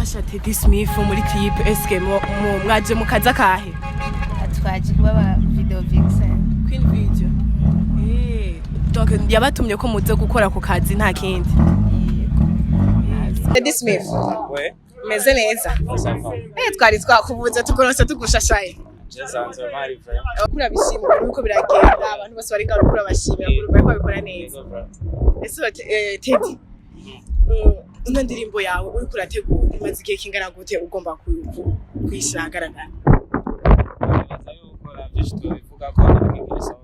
Sasha Teddy Smith muri clip eske mwaje mukaza kahe? Twaje kuba video vixen. Queen video. Donc yabatumye ko muze gukora ku kazi nta kindi. Teddy Smith. We. Meze neza. Twari twakubuze tukoronse tugushashaye. Jezanze mari vrema. Kura bishimye uko biragenda abantu bose bari ngaro kura bashimira kuri bari kwabikora neza. Ese Teddy. Ino ndirimbo yawe uri kurategura imaze igihe kingana gute ugomba kwishagaragara? Baza yokora byinshi tubivuga ko nabikigirisa.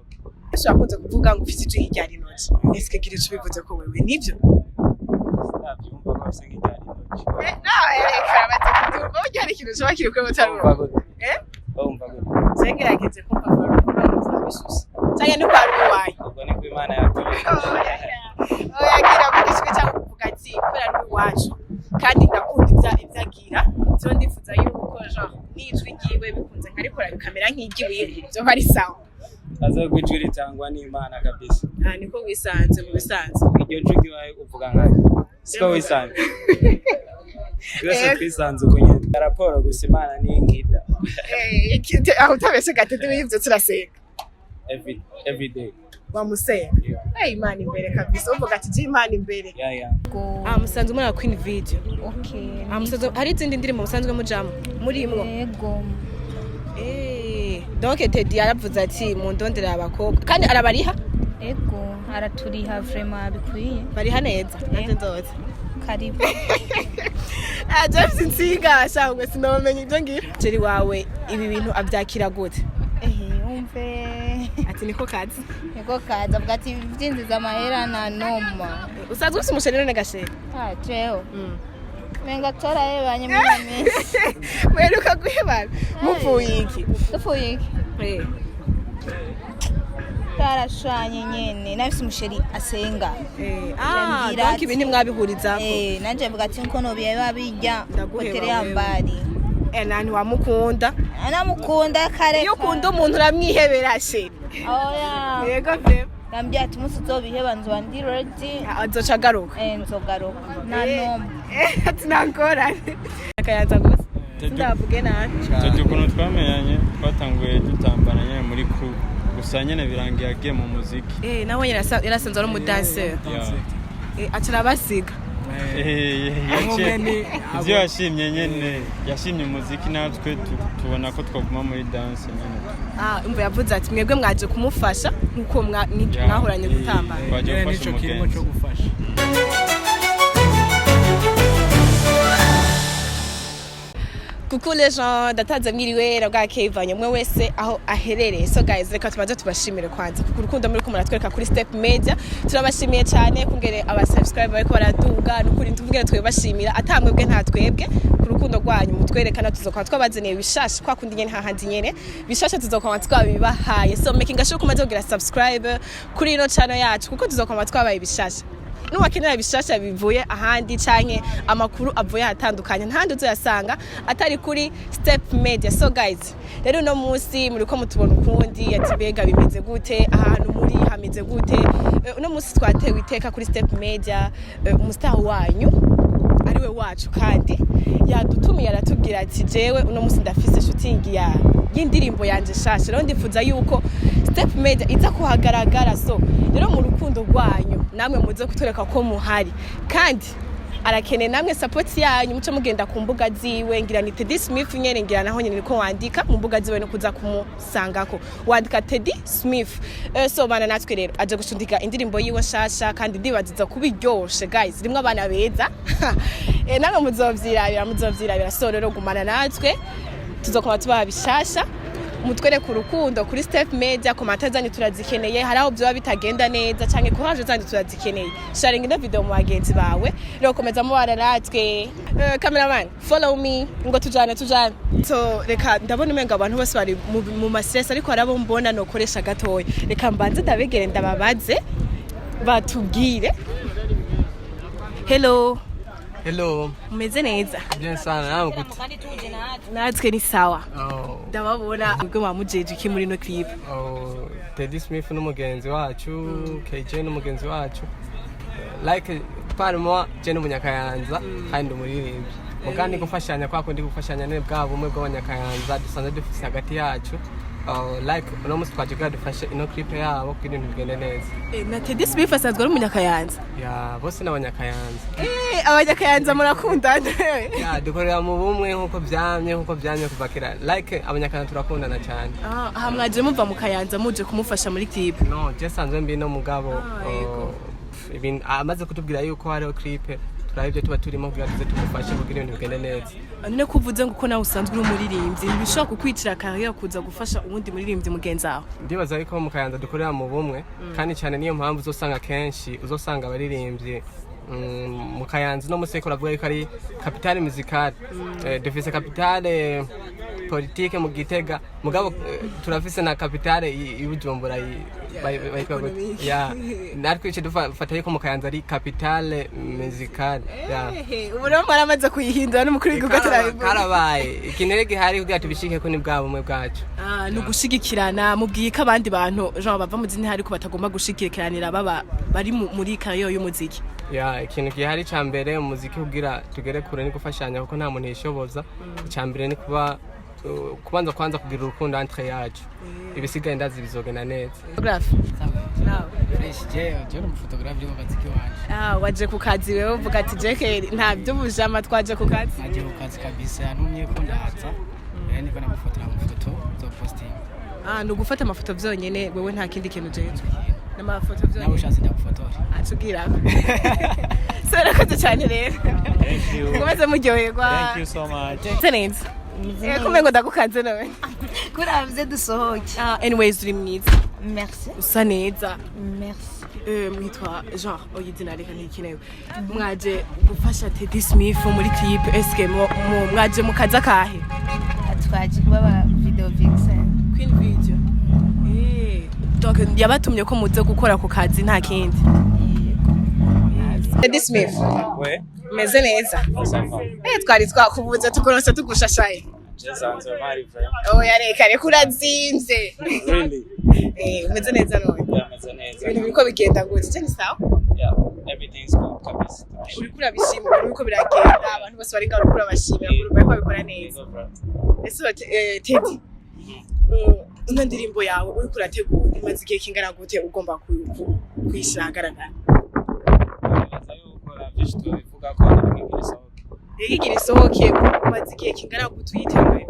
Ese akunze kuvuga ngo ufite ijwi rya rinoti. Ese kigire tubivuze ko wewe nivyo? Ndabyumva ko se ngijya rinoti. Nawe reka baze kuduko ujyana ikintu cyo bakiri kwe mutaruko. Umva gute. Sengerageze kumva ko bishushe. Cyane ni kwa ruwaye. Ubwo ni ku Imana yatumye. Oyagira mugishwe cyangwa kuvuga ati kubera ni wacu kandi ndakunda ibyagira byo ndifuza yuko genre nijwi ngiwe bikunze nkarikora bikamera nk'igiwiwe byo bari sawa. Aza kwijuri tangwa ni Imana kabisa. Niko wisanze mu bisanze. Iryo jugi wawe uvuga nkayo. Siko wisanze. Twese twisanze kunye. Raporo gusa Imana ni ngida. Aho utabese gatete bivyo turasenga. Every day. Wamusenga. Imana imbere kabisa uvuga ati Imana imbere. Yeah. Musanzwe muri Queen video. Okay. Musanzwe hari izindi ndirimbo musanzwe mujamo muri imwe. Yego. Donc Teddy yaravuze ati mu ndondera abakobwa kandi arabariha? Yego, araturiha vraiment bikwiye. Bariha neza. Nanze nzoze. Karibu. James Nsinga shangwe sinomenya ibyo ngira. Jeri wawe ibi bintu abyakira gute? Umve. Ati niko kazi. Niko kazi avuga ati byinziza amahera na noma. Usanzwe ufite umusheri none gashe? Jeo. Menga tora yebanye mimi. Weruka guhebana. Muvuye iki? Tuvuye iki? Tarashanye nyene nafise umusheri asenga. Donc ibindi mwabihuriza ko. Nanje mvuga ati nko no biba bijya hotel yambari. Nani wamukunda? Anamukunda kare. Iyo ukunda umuntu uramwihebera sheri. Oya. Yego vye. Nambya ati musi zobiheba nzo ndi ready. Azoca garuka. Nzogaruka. Na noma. Ati nangorane. Akayanza gusa. Ndavuge nani. Tujye kuno twamenyanye twatanguye dutambana nyene muri crew. Gusa nyene birangiye agiye mu muziki. Nawe yarasanze ari umudanseur. Acara basiga. Ivyo yashimye nyene yashimye umuziki natwe tubona ko twaguma muri dance nyene. Umva yavuze ati mwebwe mwaje kumufasha nkuko mwahoranye gutambana. Twaje gufasha umugenzi. Coucou les gens, dataza mwiriwe rabwa Kevanye mwe wese aho aherereye. So guys, reka tubanze tubashimire kwanza kuko urukundo muri ko muratwereka kuri Step Media. Turabashimiye cyane kungere aba subscriber bariko baraduga n'ukuri tuvugira twebashimira atamwebwe nta twebwe ku rukundo rwanyu mutwerekana tuzokwa twabazeniye bishasha kwa kundi nyene hahandi nyene bishasha tuzokwa twabibahaye. So making sure kumaze kugira subscribe kuri ino channel yacu kuko tuzokwa twabaye bishasha. Nuwakenera bishasha bivuye ahandi canke amakuru avuye hatandukanye ntandi uzoyasanga atari kuri Step Media. So guys, rero no musi muriko mutubona ukundi ati bega bimeze gute ahantu muri hameze gute. No musi twatewe iteka kuri Step Media umustar wanyu ariwe wacu kandi yadutumiye aratubwira ati jewe uno musi ndafise shooting y'indirimbo yanje shasha rero ndifuza yuko Step Media iza kuhagaragara. So rero mu rukundo rwanyu namwe muze kutureka ko muhari kandi arakene namwe support yanyu muce mugenda ku mbuga ziwe ngira ni Teddy Smith nyene ngira naho nyene niko wandika mu mbuga ziwe no kuza kumusangako wandika Teddy Smith. So bana natwe rero aje gushundika indirimbo yiwe shasha kandi ndibaziza kubiryoshe guys rimwe abana beza namwe muzovyirabira. So rero gumana natwe tuzokoma tubaha bishasha mutwere ku rukundo kuri Step Media. Komanta zanyu turazikeneye hari aho byo bitagenda neza canke courage zanyu turazikeneye. Sharing ino video mu bagenzi bawe rero komeza mubara natwe. Cameraman follow me ngo tujane. So reka ndabona umenga abantu bose bari mu mastress ariko harabo mbona no koresha gatoya. Reka mbanze ndabegere ndababaze batubwire. Hello. Umeze neza? Bien sana, nawe gute? Natwe ni sawa. Ndababona ubwo bamujeje iki muri no clip. Teddy Smith n'umugenzi wacu, KJ n'umugenzi wacu. Like par moi, je n'umunyakayanza kandi umuririmbyi. mugani gufashanya kwa kundi gufashanya ne bwa bumwe bw'abanyakayanza dusanze dufise hagati yacu like uno musi twaje dufashe ino clip yabo kugira ibintu bigende neza. Na Teddy Smith asanzwe ari umunyakayanza. Ya bose n'abanyakayanza. Abanyakayanza murakundana. Ya dukorera mu bumwe nkuko byamye kuva kera like abanyakayanza turakundana cyane. Aha mwaje muva mu Kayanza muje kumufasha muri clip. No je sanzwe mbi no mugabo ibintu amaze kutubwira yuko hariho clip turabye tuba turimo kugira tuze tumufashe kugira ibintu bigende neza. None kuvuze ngo uko nawe usanzwe uri umuririmbyi ntibishobora kukwicira career kuza gufasha uwundi muririmbyi mugenzi wawe. Ndibaza yuko mu Kayanza dukorera mu bumwe kandi cyane niyo mpamvu uzosanga kenshi uzosanga abaririmbyi mu Kayanza no museko ravuga yuko ari capitale musicale dufise capitale politique mu Gitega mugabo turafise na capitale y'Ubujumbura ya natwe cyo dufata yuko mu Kayanza ari capitale musicale ya uburo maramaze kuyihindura n'umukuru w'igihugu karabaye ikinere gihari kugira tubishike ko ni bwa bumwe bwacu nugushigikirana mubwiye ko abandi bantu Jean bava mu zindi hari ko batagomba gushikikiranira baba bari muri kariyo y'umuziki. Ya ikintu gihari cyambere umuziki kugira tugere kure ni gufashanya kuko nta muntu yishoboza cyambere ni kubanza kwanza kugira urukundo entre yacu ibisigaye ndazi bizogena neza. Photographe fresh je mu photographe mu kazi kiwanje. Waje ku kazi wewe uvuga ati jeke nta by'ubujama twaje ku kazi. Naje ku kazi kabisa numye ko ndaza yani ko namufotora mu foto zo posting. Nugufata amafoto vyonyene wewe nta kindi kintu jeje. N'amafoto vyonyene. Nawe ushatse ndagufotora. Atubwira. Sera ko cyane rero. Thank you. Komeze muryoherwa. Thank you so much. Tenenze. Kumengo ndagukanze nawe. Kuravye dusohoke. Anyways uri mwiza. Merci. Usa neza. Merci. Mwitwa Jean oyidina reka ntikinewe. Mwaje gufasha Teddy Smith muri clip eske mwaje mukaza kahe? Twaje kuba video vixen. Queen video. Donc yabatumye ko muze gukora ku kazi nta kindi. Teddy Smith. We Meze neza. Twari twakubuza tukoronse tugushashaye. Jesanze mari vrai. Reka urazimvye. Really? Meze neza none. Meze neza. Ibintu biriko bigenda gute? Je ni sawa? Yeah, everything's good kabisa. Uriko urabishima uriko biragenda abantu bose bari ngaho uriko urabashimira kurumva ko bikora neza. Ese Teddy. Ino ndirimbo yawe uriko urategura imaze igihe kingana gute ugomba kuyishagaragara? Bivuga ko igira isohoke umaze igihe kingana gute uyiteguye?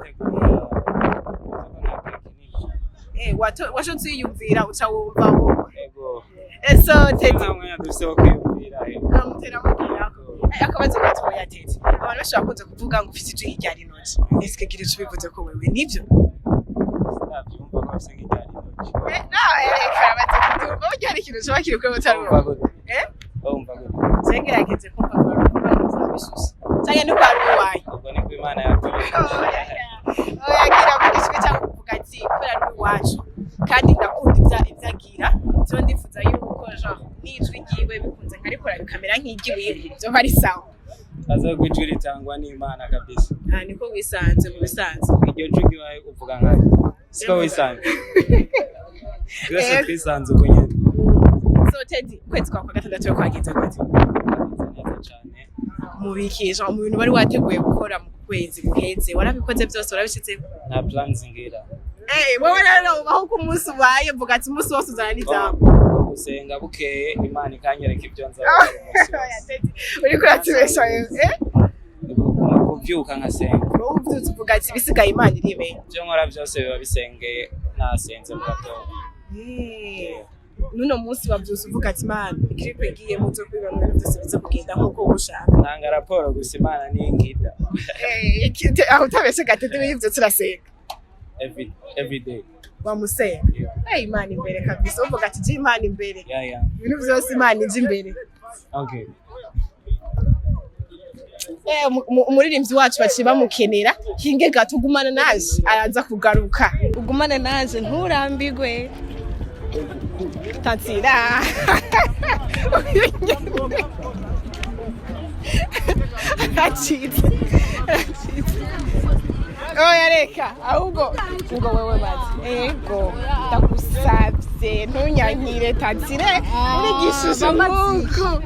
Washotse uyiyumvira uca wumva Ego. So Teddy Namwe dufise kwiyumvira kamutera mubwira akabazo gatoya Teddy abantu bashobora kuza kuvuga ngo ufite ijwi hirya rinoje eske gira ico bivuze ko wewe nivyo? Ndabyumva ko afise nk'ijari noje. Reka baze kutumva ujya ari ikintu cyo bakiri kuri mutaro. Umva gute. Sengerageze kumva ko bishushe. Cyane ni kwa ruwaye. Ubwo ni ku Imana yatureye. Yagira mugishwe cyangwa kuvuga ati kubera ari wacu kandi ndakunda ibyagira byo ndifuza yuko Jean nijwi ngiwe bikunze nkarikora bikamera nk'igiwe byo bari sawa. Aza kwijuri cyangwa ni Imana kabisa. Niko wisanze mu bisanze. Iryo jwi wawe uvuga nkayo. Siko wisanze. Twese twisanze uko nyine. So Teddy kwezi kwa gatandatu yo kwagenze gute? Neza cyane. Mubikije mu bintu bari wateguye gukora mu kwezi guheze warabikoze byose warabishitse? Nta plans ngira. Wowe rero baho ku munsi ubaye vuga ati umunsi wose uzana n'ijambo. Gusenga bukeye Imana ikanyereka ibyo nzabona umunsi wose. Uri kuratubesha kubyuka nkasenga. Wowe ubyutse uvuga ati bisigaye Imana iribe. Ibyo nkora byose biba bisengeye nasenze mu gatondo. Nuno munsi wabyuze uvuga ati Imana clip igiye muzo kwibamwe byose biza kugenda nkuko ushaka. Ntanga raporo gusa Imana ni ingida. Aho utabeshe gatete bivyo turasenga. Every day. Wamusenga. Imana imbere kabisa uvuga ati je Imana imbere. Yeah. Ibintu byose Imana ije imbere. Okay. Umuririmbyi wacu baciba mukenera hinge gato ugumana naje araza kugaruka. Ugumana naje nturambigwe. Tansira. oya reka ahubwo ngo wewe bazi ego ndagusabye ntunyanyire tansire urigishije nk'uko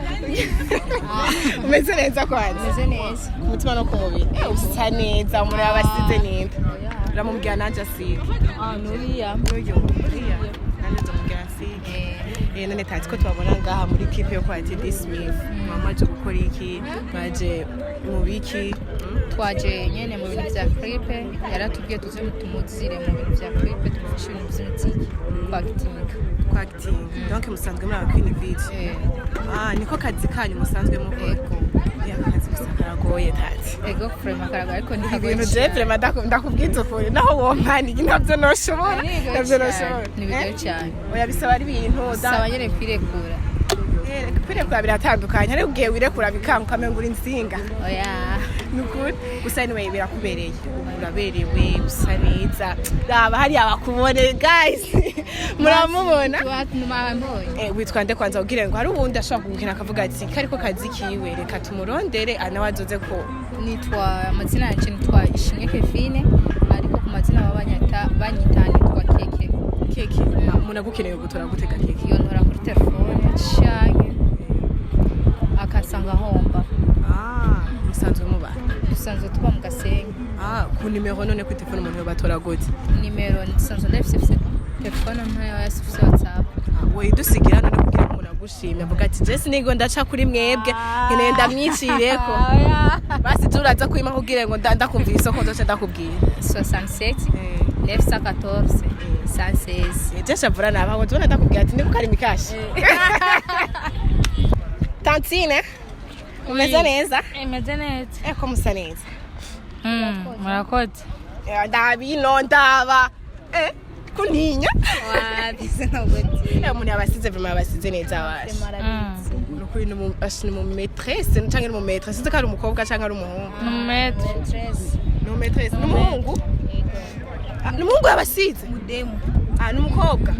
umeze neza kwanza meze neza ku mutima no ku mubiri usa neza umuntu yaba asize neza uramubwira nanjye asige nuriya n'uyu nanjye ndamubwira asige none tazi ko tubabona ngaha muri kipe yo kwa Teddy Smith mwamaje gukora iki mwaje mu biki twaje nyene mu bintu vya clipe yaratubwiye tuze tumuzire mu bintu vya clipe tufashe ibintu vy'imiziki kwa acting donc musanzwe muri Queen Video niko kazi kanyu musanzwe mukora akazi gusa karagoye tazi ego frema karagoye ariko ibintu je frema ndakubwiza ukuri naho wonkani ntabyo noshobora ni bigoye cyane oya bisaba ari ibintu saba nyene kwirekura kwirekura biratandukanye ariko ugiye wirekura bikanguka amenga uri insinga oya nukuri gusa anyway birakubereye uraberewe usa neza raba hari abakubone guys muramubona witwa nde kwanza ubwire ngo hari ubundi ashobora kugukina akavuga ati kariko kazi kiwe reka tumurondere nawe azoze ko nitwa amazina yanje nitwa Ishimwe Kevine ariko ku mazina banyita nitwa Keke umuntu agukeneye gutora gutega keke iyo ntora kuri telefone canke akasanga homba musanzwe mubana dusanzwe tuba mu Gasenyi ku nimero none ku telefone umuntu yobatora gute nimero nsanzwe ndafise telefone ntayo yasifise WhatsApp we dusigira none kugira ngo umuntu agushimye avuga ati Jesse nigo ndaca kuri mwebwe nkeneye ndamwicireko basi turaza kwima kugira ngo ndakumvira isoko ndoce ndakubwira 67 914 116 Jesse avura nabaho tubona ndakubwira ati niko kari mikashi Tantine umeze neza imeze neza ko musa neza murakoze ndabino ndaba kuntinya wabise nogoti umuntu yabasize vraiment yabasize neza washi nukuri ni mu maîtresse cyangwa mu maîtresse sinzi ko ari umukobwa cyangwa ari umuhungu no maîtresse n'umuhungu n'umuhungu yabasize mudemu n'umukobwa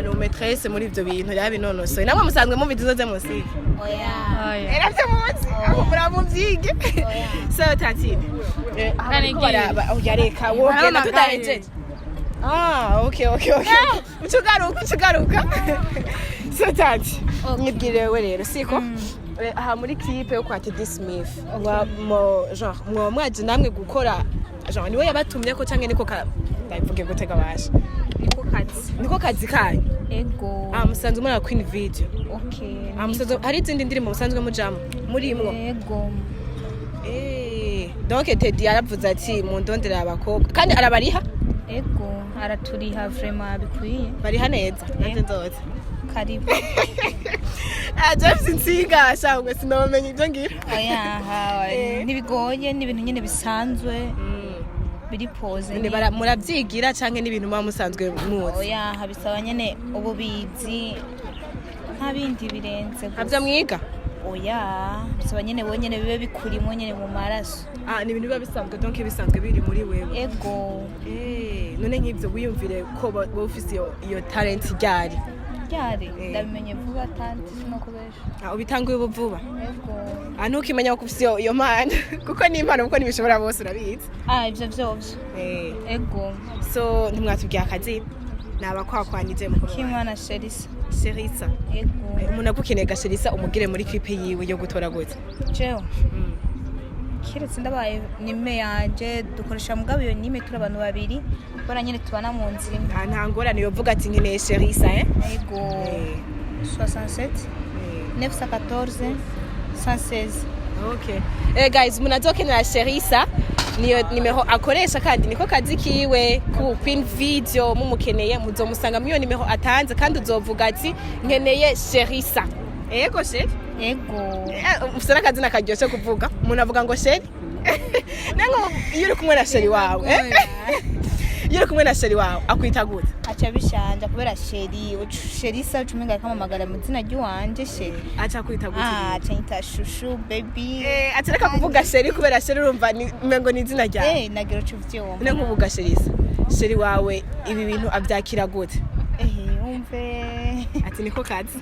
no maîtresse muri ibyo bintu yabinonosoye namwe musanzwe mu bidizo ze musike oya era byo munsi aho muramubyige so Tantine yareka wogenda tutarejeje okay ucugaruka so Tati nibwire we rero siko aha muri clip yo kwa Teddy Smith genre mwaje namwe gukora genre niwe yabatumye ko canke niko ndavuge gutega basha niko kazi kanyu ego musanzwe muri Queen Video okay musanzwe hari izindi ndirimbo musanzwe mujamo muri imwe ego donc Teddy yaravuze ati mundondera abakobwa kandi arabariha ego araturiha vraiment bikwiye bariha neza nanje nzoza karibu James Nsinga ashangwe sinomenye ibyo ngira oya nibigoye n'ibintu nyene bisanzwe biri pose muravyigira canke n'ibintu mwa musanzwe muzi oya habisaba nyene ububizi nta bindi birenze havya mwiga oya bisaba nyene bonyene bibe bikurimo nyene mu maraso ni ibintu biba bisanzwe donc bisanzwe biri muri wewe ego none nk'ivyo wiyumvire ko bo ufise iyo talent ryari ndabimenye vuba tanti no kubesha ubitanguye ubu vuba ego ntukimenya ko ufise iyo mana kuko ni impano kuko nibishobora bose urabizi ivyo vyose ego so ntimwatubwiye akazi nabakwakwanije mu Kimana Sherisa ego umuntu agukeneye gasherisa umugire muri clip yiwe yo gutora gute jewe kiretse ndabaye nime yanje dukoresha mugabo iyo nime turi abantu babiri bora nyine tubana mu nzira nta ngorane yovuga ati nkeneye Sherisa ego 67 914 116 okay guys munazokenera Sherisa niyo nimero akoresha kandi niko kazi kiwe ku Queen Video mumukeneye muzomusanga mu iyo nimero atanze kandi uzovuga ati nkeneye Sherisa ego she ego ufite akazi nakaryoshe kuvuga umuntu avuga ngo sheri nango iyo uri kumwe na sheri wawe iyo uri kumwe na sheri wawe akwita gute acha bishanja kubera Sherisa ucumenga kamamagara mu zina ry'uwanje sheri acha kwita gute acha nyita shushu baby acha reka kuvuga sheri kubera sheri urumva mengo ni izina ryawe nagero cuvyo ne nkuvuga Sherisa sheri wawe ibi bintu abyakira gute umve ati niko kazi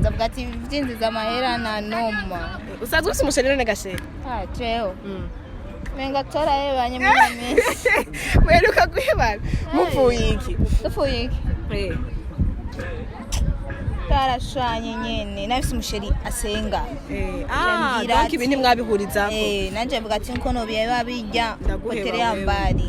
avuga ati vyinjiza amahera na noma usanzwe ufite umusheri none gasheri jewe menga twarahebanye muri minsi mweruka guhebana mupfuye iki dupfuye iki tarashanye nyene nafise umusheri asenga donc ibindi mwabihuriza nanje mvuga ati nko no biba bijya hotel yambari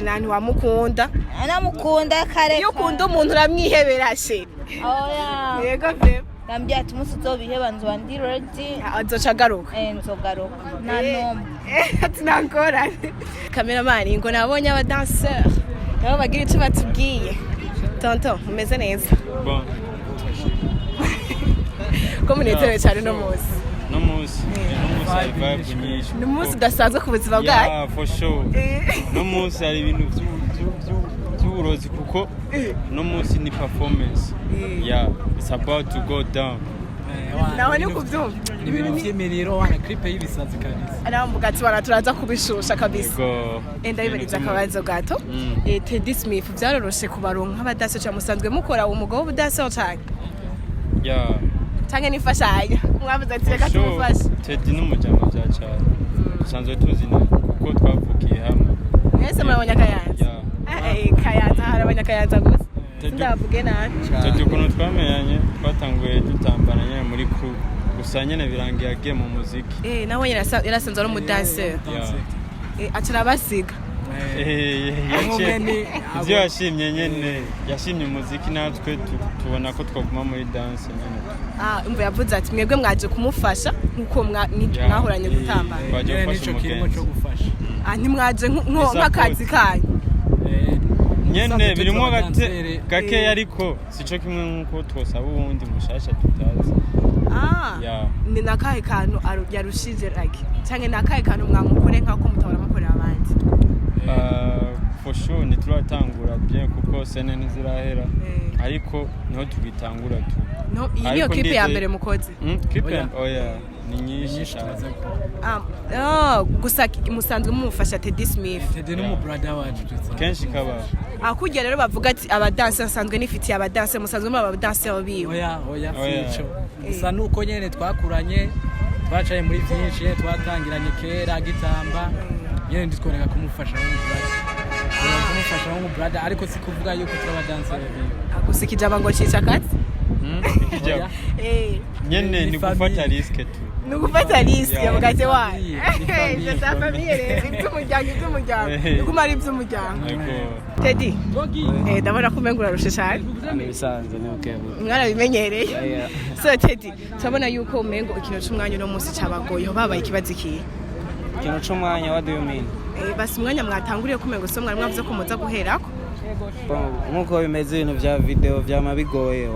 nani wamukunda anamukunda kare iyo ukunda umuntu uramwihebera sheri oya yego vye nambye ati umunsi uzobiheba nzoba ndi ready azoca agaruka nzogaruka nta nomwe ati nangorane kameramani ngo nabonye abadanseur nabo bagira icyo batubwiye tonto umeze neza ko munezerewe cyane no munsi hari vibe nyinshi ni umunsi udasanzwe ku buzima bwawe yeah for sure no munsi hari ibintu by'uburozi kuko no munsi ni performance yeah it's about to go down nawe ni kubyumva ibintu by'imiriro wana clip y'ibisazi kabisa nawe mvuga ati wana turaza kubishusha kabisa go ndabibariza akabazo gato Teddy Smith byaroroshe kubaronka abadase cyangwa musanzwe mukora umugabo w'ubudase cyane yeah cyangwa nifashanya mwavuze ati reka tumufashe Teddy n'umujyamo bya cyane usanzwe tuzi kuko twavukiye hamwe mwese murabonye akayanza kayanza hari abanyakayanza gusa ndavuge nabi Teddy ukuntu twamenyanye twatanguye dutambana nyine muri crew gusa nyine birangiye agiye mu muziki nawe yarasanzwe ari umudanseur acara basiga ibyo yashimye nyine yashimye umuziki natwe tubona ko twaguma muri dance nyine umva yavuze ati mwebwe mwaje kumufasha nkuko mwahoranye gutambana twaje gufasha umugenzi ntimwaje nk'akazi kanyu nyene birimo gake ariko sico kimwe nkuko twosaba ubundi mushasha tutazi ni nakahe kantu yarushije like cyangwa nakahe kantu mwamukore nk'ako mutabara mukorera abandi for sure nituratangura bien kuko sene ntizirahera ariko niho tugitangura tu iyi niyo clip ya mbere mukoze clip oya ni nyinshi cyane gusa musanzwe mumufasha Teddy Smith Teddy n'umu brother wacu kenshi kaba akujya rero bavuga ati abadanse asanzwe nifitiye abadanse musanzwe mu abadanse biwe oya sico gusa nuko nyene twakuranye twacaye muri byinshi twatangiranye kera gitamba nyene nditwereka kumufasha mu brother ariko sikuvuga yuko turabadanse biwe gusa ikijaba ngo cica kati ikijaba nyene ni gufata risk tu nugufata risk mugate wayo ndasa famille rero iby'umuryango nugumara iby'umuryango Teddy ndabona ko umenga urarushe cyane bisanzwe ni okay mwarabimenyereye so Teddy turabona yuko umengo ikintu cy'umwanya no munsi cyabagoye babaye ikibazo ikihe ikintu cy'umwanya what do you mean basi umwanya mwatanguriye kumengo so mwari mwavuze ko muza guherako nkuko bimeze ibintu bya video byamabigoye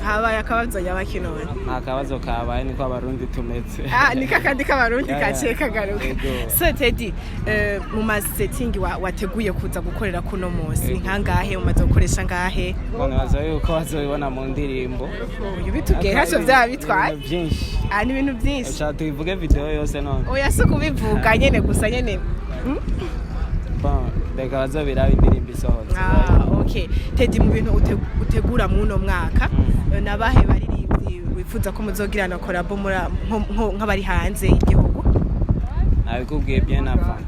habaye akabazo y'abakinone nta kabazo kabaye niko abarundi tumetse nika kandi k'abarundi kaciye kagaruka so Teddy mu masetting wateguye kuza gukorera kuno munsi nkangahe umaze gukoresha ngahe baza yuko bazobibona mu ndirimbo bitubwiye haso byaba bitwaye byinshi ni ibintu byinshi acha tuivuge video yose none oya so kubivuga nyene gusa nyene reka bazobiraba indirimbo isohotse okay Teddy mu bintu utegura mu no mwaka nabahe baririmbyi wifuza ko muzogirana collabo nk'abari hanze y'igihugu nabikubwiye bien avant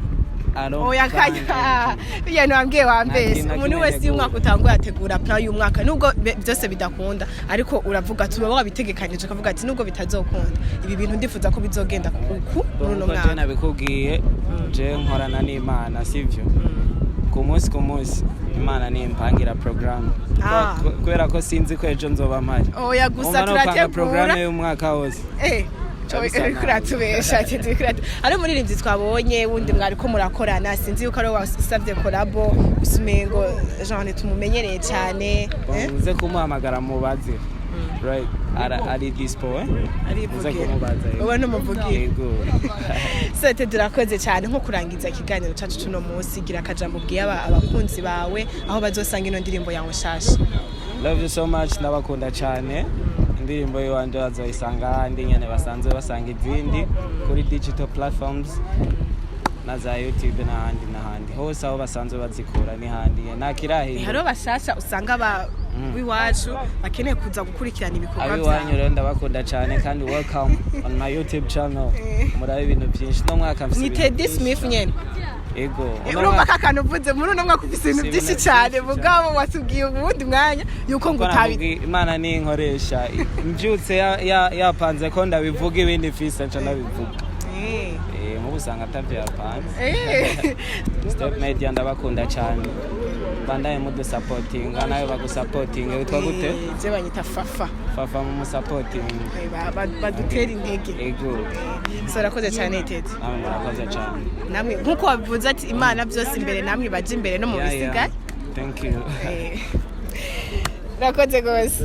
oya kanya yano ambwiye wambese umuntu wese y'umwaka utanguye ategura plan y'umwaka nubwo byose bidakunda ariko uravuga ati uba wabitegekanyije ukavuga ati nubwo bitazokunda ibi bintu ndifuza ko bizogenda kuku muri no mwaka nabikubwiye je nkorana n'Imana sivyo ku munsi Imana nimpangira program kubera ko sinzi ko ejo nzoba mpari oya gusa turategura program y'umwaka wose kuratubesha ari umuririmbyi twabonye wundi mwari ko murakorana sinzi yuko ari wasavye collabo usumengo genre tumumenyereye cyane uze kumuhamagara mubaze right ari dispo ari vuge ubona umuvugiye so Teddy urakoze cyane nko kurangiza ikiganiro cyacu cuno munsi gira akajambo bwiye abakunzi bawe aho bazosanga ino ndirimbo yawe shasha love you so much nabakunda cyane indirimbo y'wanje bazoyisanga ahandi nyene basanzwe basanga izindi kuri digital platforms na za YouTube n'ahandi hose aho basanzwe bazikura n'ahandi nakirahiye haro bashasha usanga ba wiwacu bakeneye kuza gukurikirana ibikorwa byawe abiwanyu rero ndabakunda cyane kandi welcome on my YouTube channel murabe ibintu byinshi no mwaka mfise ni Teddy Smith nyene ego urumva kakano uvuze muri uno mwaka ufise ibintu byinshi cyane mugabo watubwiye ubundi mwanya yuko ngo utabi Imana ni inkoresha mbyutse yapanze ko ndabivuga ibindi mfise nca ndabivuga mu busanga atavye yapanze Step Media ndabakunda cyane bandaye mudu supporting nayo bagusupporting witwa gute je banyita fafa mu supporting badutera intege ego sorakoze cyane Teddy namwe murakoze cyane namwe nkuko wabivuze ati Imana byose imbere namwe baje imbere no mu bisigaye thank you rakoze gose